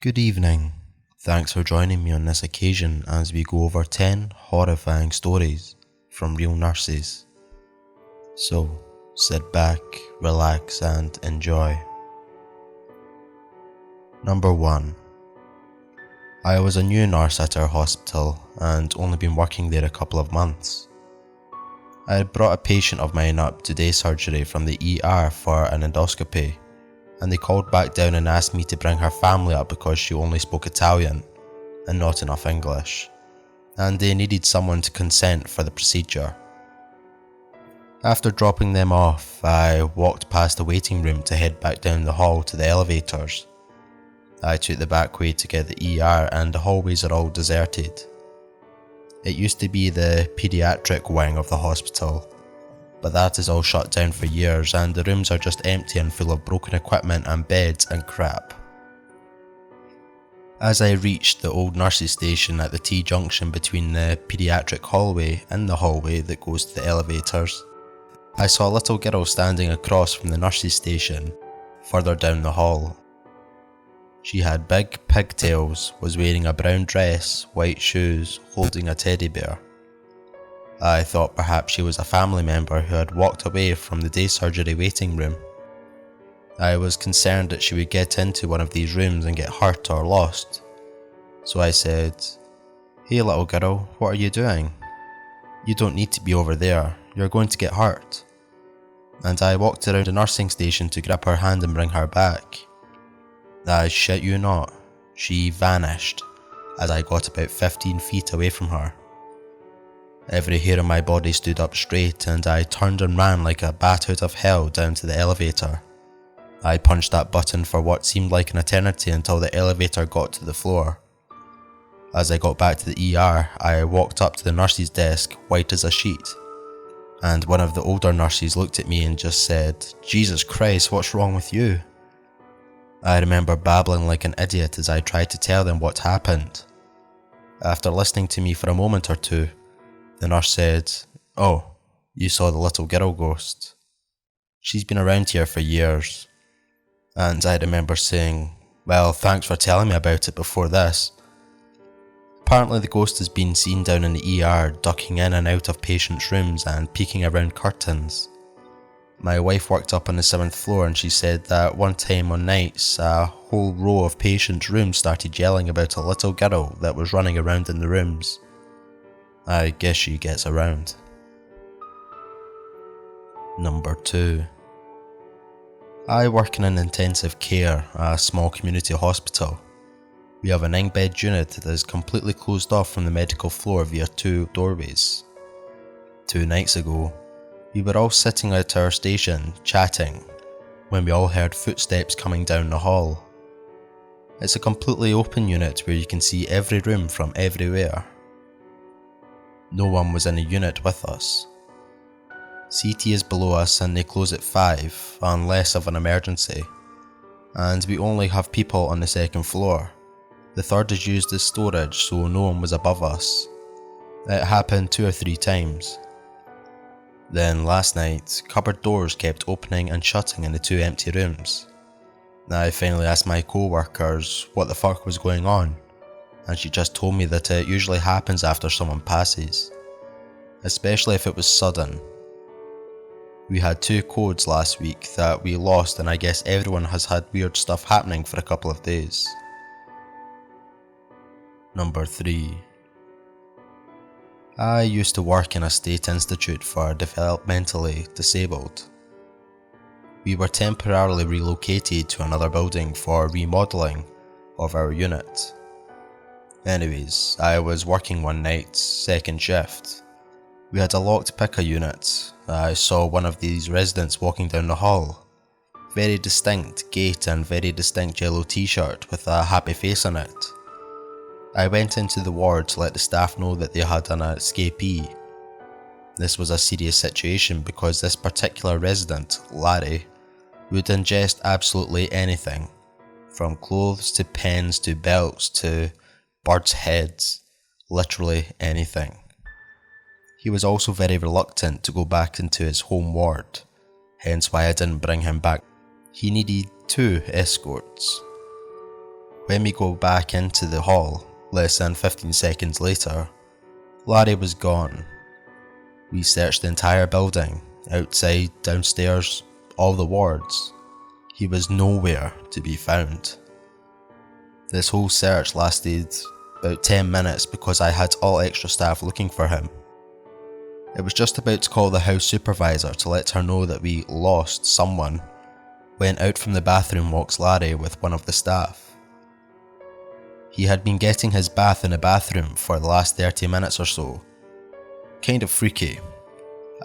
Good evening. Thanks for joining me on this occasion as we go over 10 horrifying stories from real nurses. So, sit back, relax and enjoy. Number 1. I was a new nurse at our hospital and only been working there a couple of months. I had brought a patient of mine up to day surgery from the ER for an endoscopy, and they called back down and asked me to bring her family up because she only spoke Italian and not enough English, and they needed someone to consent for the procedure. After dropping them off, I walked past the waiting room to head back down the hall to the elevators. I took the back way to get the ER and the hallways are all deserted. It used to be the paediatric wing of the hospital, but that is all shut down for years and the rooms are just empty and full of broken equipment and beds and crap. As I reached the old nurses station at the T-junction between the paediatric hallway and the hallway that goes to the elevators, I saw a little girl standing across from the nurses station, further down the hall. She had big pigtails, was wearing a brown dress, white shoes, holding a teddy bear. I thought perhaps she was a family member who had walked away from the day surgery waiting room. I was concerned that she would get into one of these rooms and get hurt or lost. So I said, "Hey little girl, what are you doing? You don't need to be over there, you're going to get hurt." And I walked around the nursing station to grab her hand and bring her back. I shit you not, she vanished as I got about 15 feet away from her. Every hair on my body stood up straight and I turned and ran like a bat out of hell down to the elevator. I punched that button for what seemed like an eternity until the elevator got to the floor. As I got back to the ER, I walked up to the nurse's desk, white as a sheet. And one of the older nurses looked at me and just said, "Jesus Christ, what's wrong with you?" I remember babbling like an idiot as I tried to tell them what happened. After listening to me for a moment or two, the nurse said, "Oh, you saw the little girl ghost. She's been around here for years." And I remember saying, "Well, thanks for telling me about it before this." Apparently the ghost has been seen down in the ER, ducking in and out of patients' rooms and peeking around curtains. My wife worked up on the 7th floor and she said that one time on nights, a whole row of patients' rooms started yelling about a little girl that was running around in the rooms. I guess she gets around. Number 2. I work in an intensive care, a small community hospital. We have a 9-bed unit that is completely closed off from the medical floor via 2 doorways. 2 nights ago, we were all sitting at our station, chatting, when we all heard footsteps coming down the hall. It's a completely open unit where you can see every room from everywhere. No one was in the unit with us. CT is below us and they close at 5, unless of an emergency. And we only have people on the 2nd floor. The 3rd is used as storage, so no one was above us. It happened 2 or 3 times. Then last night, cupboard doors kept opening and shutting in the 2 empty rooms. I finally asked my co-workers what the fuck was going on, and she just told me that it usually happens after someone passes, especially if it was sudden. We had 2 codes last week that we lost and I guess everyone has had weird stuff happening for a couple of days. Number 3. I used to work in a state institute for developmentally disabled. We were temporarily relocated to another building for remodeling of our unit. Anyways, I was working one night, 2nd shift. We had a locked picker unit. I saw one of these residents walking down the hall. Very distinct gait and very distinct yellow t-shirt with a happy face on it. I went into the ward to let the staff know that they had an escapee. This was a serious situation because this particular resident, Larry, would ingest absolutely anything, from clothes to pens to belts to birds' heads, literally anything. He was also very reluctant to go back into his home ward, hence why I didn't bring him back. He needed 2 escorts. When we go back into the hall, less than 15 seconds later, Larry was gone. We searched the entire building, outside, downstairs, all the wards. He was nowhere to be found. This whole search lasted about 10 minutes because I had all extra staff looking for him. It was just about to call the house supervisor to let her know that we lost someone when out from the bathroom walks Larry with one of the staff. He had been getting his bath in a bathroom for the last 30 minutes or so. Kind of freaky.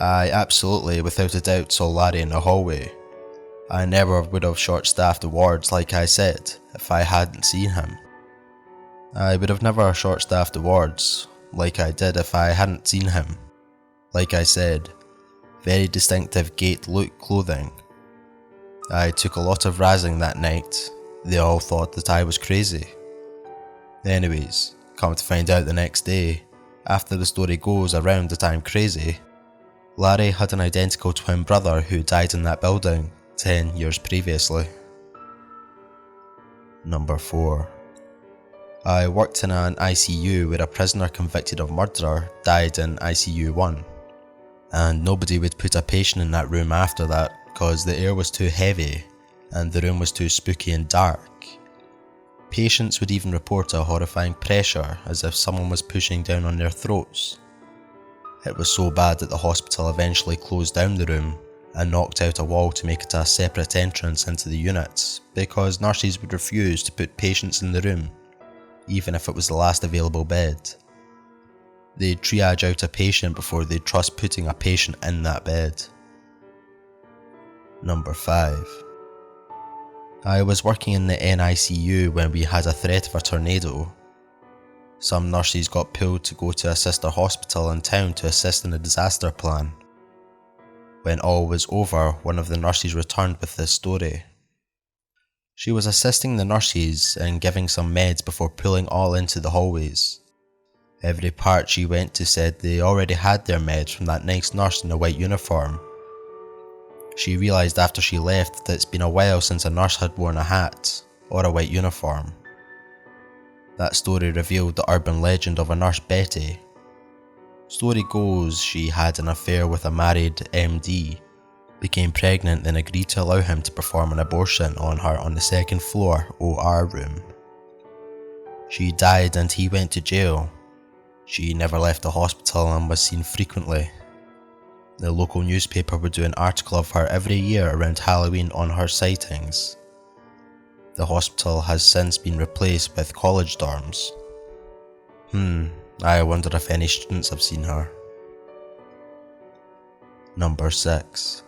I absolutely, without a doubt, saw Larry in the hallway. I never would have short-staffed the wards like I said if I hadn't seen him. I would have never short-staffed the wards like I did if I hadn't seen him. Like I said, very distinctive gait look clothing. I took a lot of razzing that night. They all thought that I was crazy. Anyways, come to find out the next day, after the story goes around that I'm crazy, Larry had an identical twin brother who died in that building 10 years previously. Number 4. I worked in an ICU where a prisoner convicted of murder died in ICU 1. And nobody would put a patient in that room after that because the air was too heavy and the room was too spooky and dark. Patients would even report a horrifying pressure as if someone was pushing down on their throats. It was so bad that the hospital eventually closed down the room and knocked out a wall to make it a separate entrance into the units because nurses would refuse to put patients in the room, even if it was the last available bed. They'd triage out a patient before they'd trust putting a patient in that bed. Number 5. I was working in the NICU when we had a threat of a tornado. Some nurses got pulled to go to a sister hospital in town to assist in the disaster plan. When all was over, one of the nurses returned with this story. She was assisting the nurses and giving some meds before pulling all into the hallways. Every part she went to said they already had their meds from that nice nurse in a white uniform. She realised after she left that it's been a while since a nurse had worn a hat or a white uniform. That story revealed the urban legend of a nurse Betty. Story goes she had an affair with a married MD, became pregnant, then agreed to allow him to perform an abortion on her on the second floor OR room. She died and he went to jail. She never left the hospital and was seen frequently. The local newspaper would do an article of her every year around Halloween on her sightings. The hospital has since been replaced with college dorms. I wonder if any students have seen her. Number 6.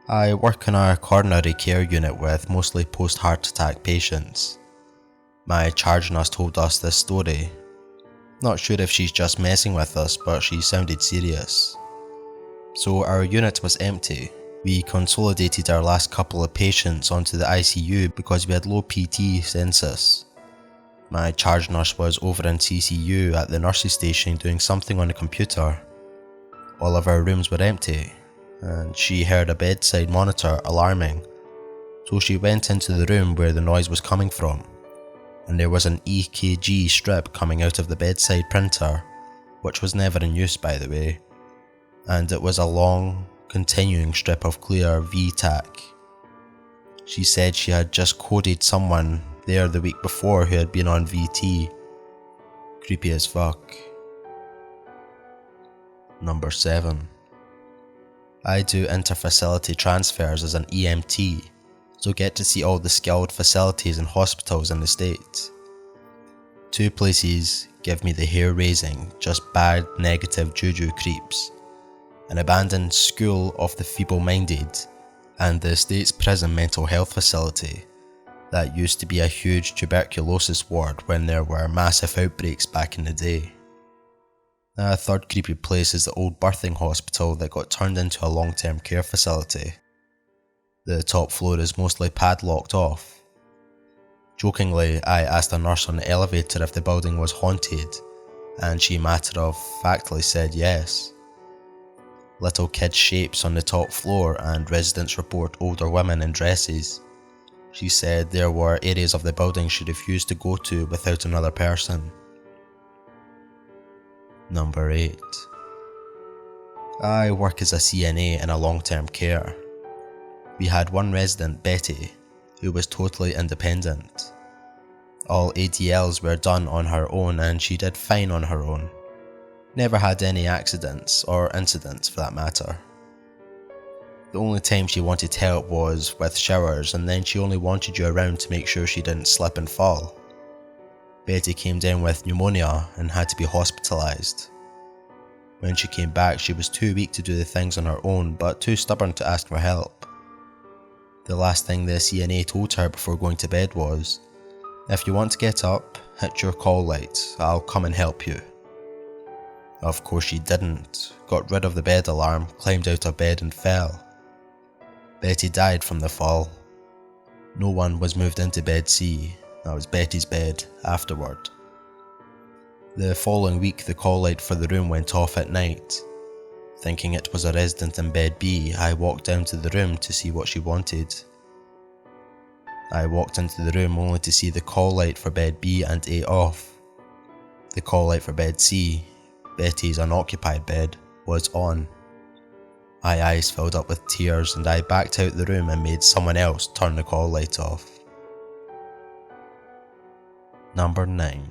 I work in a coronary care unit with mostly post-heart attack patients. My charge nurse told us this story. Not sure if she's just messing with us, but she sounded serious. So our unit was empty. We consolidated our last couple of patients onto the ICU because we had low PT census. My charge nurse was over in CCU at the nurses station doing something on the computer. All of our rooms were empty, and she heard a bedside monitor alarming, so she went into the room where the noise was coming from, and there was an EKG strip coming out of the bedside printer, which was never in use by the way, and it was a long, continuing strip of clear VTAC. She said she had just coded someone there the week before who had been on VT. Creepy as fuck. Number 7. I do inter-facility transfers as an EMT, so get to see all the skilled facilities and hospitals in the States. 2 places give me the hair-raising, just bad negative juju creeps. An abandoned school of the feeble-minded, and the State's prison mental health facility. That used to be a huge tuberculosis ward when there were massive outbreaks back in the day. A 3rd creepy place is the old birthing hospital that got turned into a long-term care facility. The top floor is mostly padlocked off. Jokingly, I asked a nurse on the elevator if the building was haunted, and she matter-of-factly said yes. Little kid shapes on the top floor, and residents report older women in dresses. She said there were areas of the building she refused to go to without another person. Number 8. I work as a CNA in a long-term care. We had one resident, Betty, who was totally independent. All ADLs were done on her own and she did fine on her own. Never had any accidents or incidents for that matter. The only time she wanted help was with showers, and then she only wanted you around to make sure she didn't slip and fall. Betty came down with pneumonia and had to be hospitalised. When she came back, she was too weak to do the things on her own, but too stubborn to ask for help. The last thing the CNA told her before going to bed was, "If you want to get up, hit your call light, I'll come and help you." Of course she didn't, got rid of the bed alarm, climbed out of bed and fell. Betty died from the fall. No one was moved into bed C, that was Betty's bed, afterward. The following week the call light for the room went off at night. Thinking it was a resident in bed B, I walked down to the room to see what she wanted. I walked into the room only to see the call light for bed B and A off. The call light for bed C, Betty's unoccupied bed, was on. My eyes filled up with tears and I backed out the room and made someone else turn the call light off. Number 9.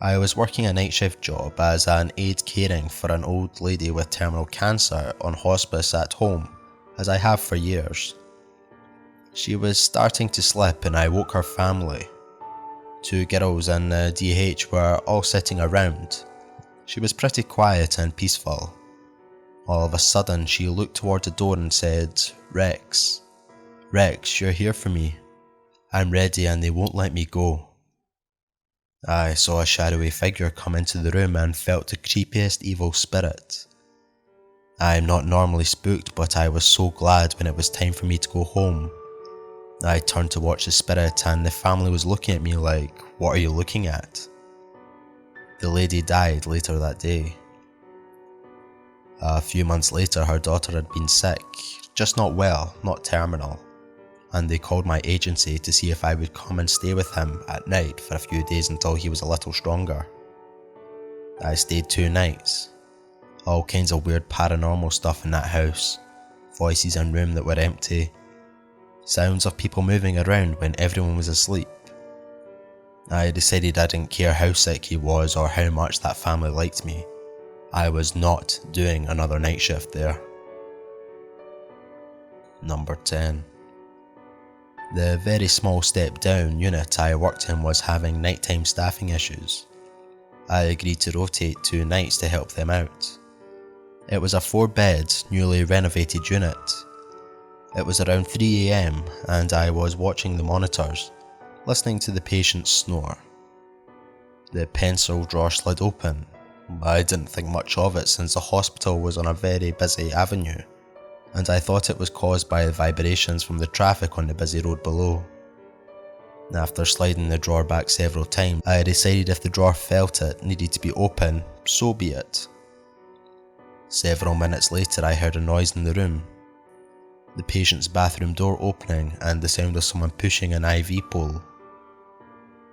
I was working a night shift job as an aide caring for an old lady with terminal cancer on hospice at home, as I have for years. She was starting to slip and I woke her family. 2 girls and the DH were all sitting around. She was pretty quiet and peaceful. All of a sudden she looked toward the door and said, Rex, you're here for me. I'm ready and they won't let me go." I saw a shadowy figure come into the room and felt the creepiest evil spirit. I'm not normally spooked, but I was so glad when it was time for me to go home. I turned to watch the spirit and the family was looking at me like, "What are you looking at?" The lady died later that day. A few months later, her daughter had been sick, just not well, not terminal, and they called my agency to see if I would come and stay with him at night for a few days until he was a little stronger. I stayed 2 nights. All kinds of weird paranormal stuff in that house, voices in room that were empty, sounds of people moving around when everyone was asleep. I decided I didn't care how sick he was or how much that family liked me. I was not doing another night shift there. Number 10. The very small step down unit I worked in was having nighttime staffing issues. I agreed to rotate 2 nights to help them out. It was a 4-bed, newly renovated unit. It was around 3 AM and I was watching the monitors, listening to the patients snore. The pencil drawer slid open. I didn't think much of it since the hospital was on a very busy avenue, and I thought it was caused by the vibrations from the traffic on the busy road below. After sliding the drawer back several times, I decided if the drawer felt it needed to be open, so be it. Several minutes later I heard a noise in the room. The patient's bathroom door opening and the sound of someone pushing an IV pole.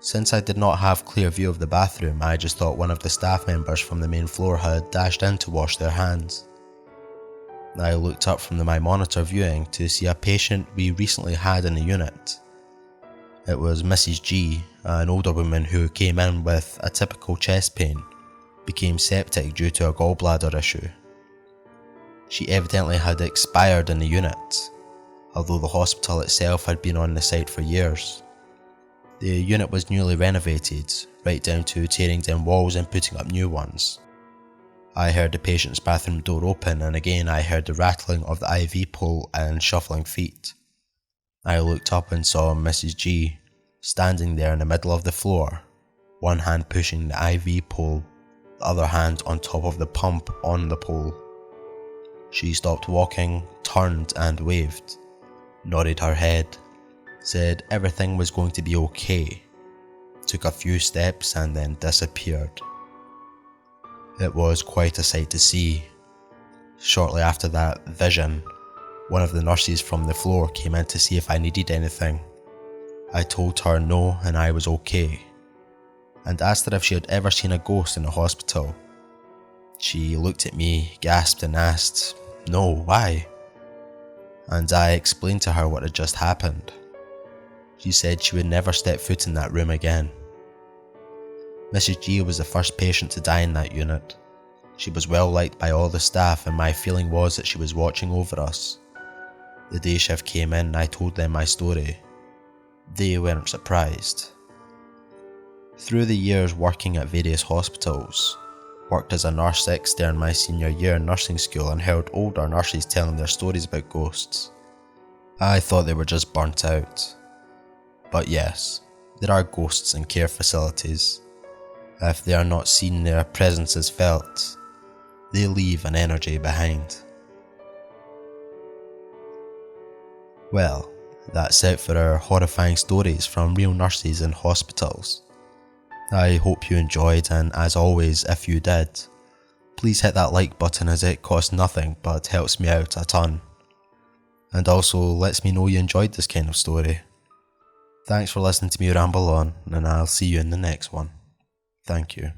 Since I did not have clear view of the bathroom, I just thought one of the staff members from the main floor had dashed in to wash their hands. I looked up from my monitor viewing to see a patient we recently had in the unit. It was Mrs. G, an older woman who came in with a typical chest pain, became septic due to a gallbladder issue. She evidently had expired in the unit, although the hospital itself had been on the site for years. The unit was newly renovated, right down to tearing down walls and putting up new ones. I heard the patient's bathroom door open and again I heard the rattling of the IV pole and shuffling feet. I looked up and saw Mrs. G standing there in the middle of the floor, one hand pushing the IV pole, the other hand on top of the pump on the pole. She stopped walking, turned and waved, nodded her head, said everything was going to be okay, took a few steps and then disappeared. It was quite a sight to see. Shortly after that vision, One of the nurses from the floor came in to see if I needed anything. I told her no and I was okay, and asked her if she had ever seen a ghost in a hospital. She looked at me, gasped and asked, "No, why?" And I explained to her what had just happened. She said she would never step foot in that room again. Mrs. G was the first patient to die in that unit. She was well liked by all the staff, and my feeling was that she was watching over us. The day shift came in and I told them my story. They weren't surprised. Through the years working at various hospitals, worked as a nurse extern my senior year in nursing school and heard older nurses telling their stories about ghosts, I thought they were just burnt out. But yes, there are ghosts in care facilities. If they are not seen, their presence is felt. They leave an energy behind. Well, that's it for our horrifying stories from real nurses in hospitals. I hope you enjoyed, and as always, if you did, please hit that like button as it costs nothing but helps me out a ton. And also lets me know you enjoyed this kind of story. Thanks for listening to me ramble on, and I'll see you in the next one. Thank you.